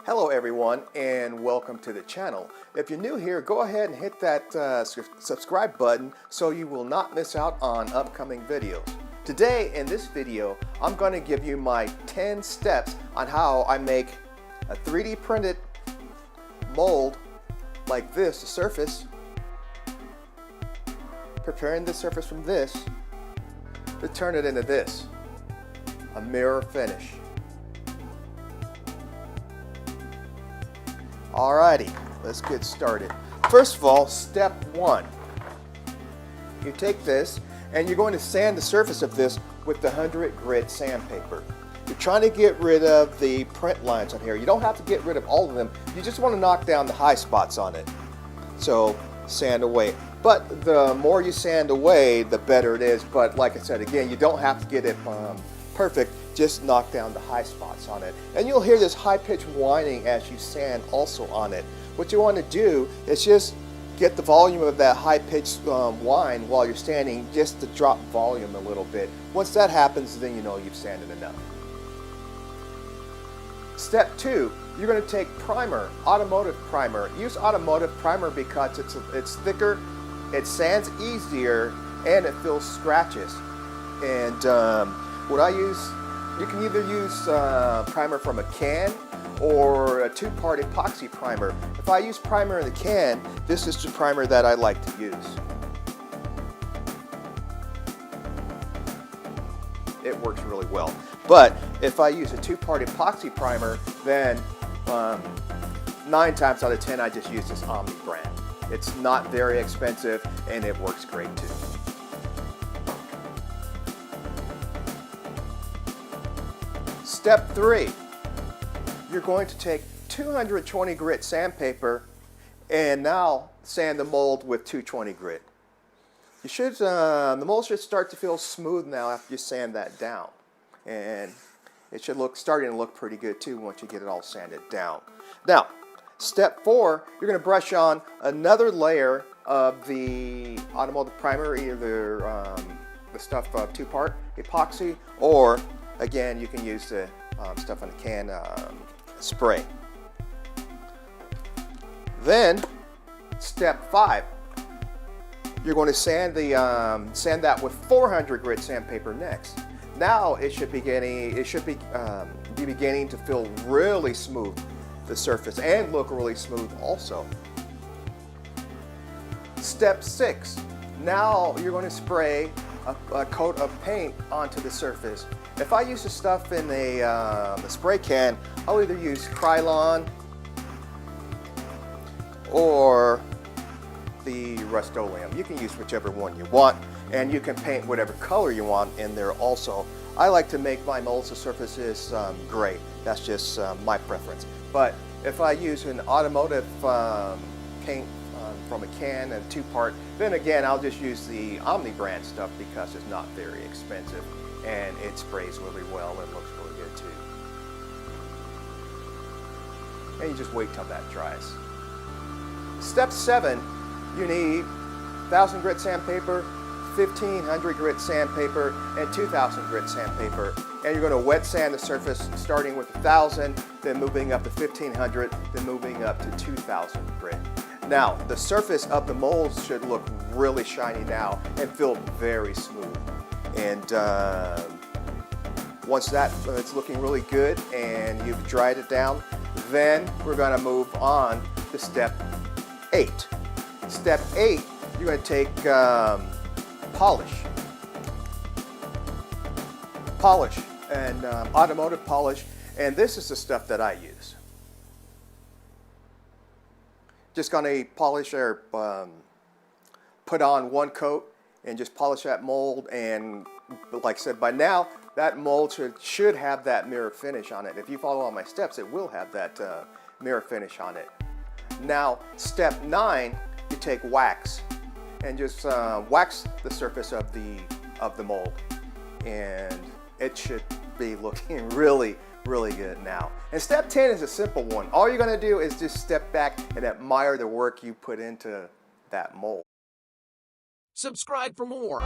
Hello everyone and welcome to the channel. If you're new here, go ahead and hit that subscribe button so you will not miss out on upcoming videos. Today in this video, I'm going to give you my 10 steps on how I make a 3D printed mold like this, the surface, preparing the surface from this to turn it into this, a mirror finish. Alrighty, let's get started. First of all, step one. You take this and you're going to sand the surface of this with the 100 grit sandpaper. You're trying to get rid of the print lines on here. You don't have to get rid of all of them. You just want to knock down the high spots on it. So sand away. But the more you sand away, the better it is. But like I said, again, you don't have to get it perfect. Just knock down the high spots on it. And you'll hear this high-pitched whining as you sand also on it. What you want to do is just get the volume of that high-pitched whine while you're sanding, just to drop volume a little bit. Once that happens, then you know you've sanded enough. Step two, you're going to take primer, automotive primer. Use automotive primer because it's thicker, it sands easier, and it fills scratches. And what I use, you can either use primer from a can or a two-part epoxy primer. If I use primer in the can, this is the primer that I like to use. It works really well. But if I use a two-part epoxy primer, then 9 times out of 10 I just use this Omni brand. It's not very expensive and it works great too. Step 3, you're going to take 220 grit sandpaper and now sand the mold with 220 grit. You should, the mold should start to feel smooth now after you sand that down. And it should starting to look pretty good too once you get it all sanded down. Now, step 4, you're going to brush on another layer of the automotive primer, either the stuff two-part epoxy, or again, you can use the stuff in a can spray. Then, step 5, you're going to sand that with 400 grit sandpaper next. Now it should be beginning to feel really smooth, the surface, and look really smooth also. Step 6, now you're going to spray a coat of paint onto the surface. If I use the stuff in the spray can, I'll either use Krylon or the Rust-Oleum. You can use whichever one you want, and you can paint whatever color you want in there also. I like to make my molds, the surfaces gray. That's just my preference. But if I use an automotive paint from a can and two-part, then again I'll just use the Omni brand stuff because it's not very expensive and it sprays really well and looks really good too. And you just wait till that dries. Step 7, you need 1,000 grit sandpaper, 1,500 grit sandpaper, and 2,000 grit sandpaper. And you're going to wet sand the surface starting with 1,000, then moving up to 1,500, then moving up to 2,000 grit. Now, the surface of the mold should look really shiny now and feel very smooth. And once it's looking really good and you've dried it down, then we're going to move on to step 8. Step 8, you're going to take polish and automotive polish, and this is the stuff that I use. Just going to polish or put on one coat and just polish that mold, and like I said, by now that mold should have that mirror finish on it. If you follow all my steps, it will have that mirror finish on it. Now, step 9, you take wax and just wax the surface of the mold, and it should be looking really good now. And step 10 is a simple one. All you're going to do is just step back and admire the work you put into that mold. Subscribe for more.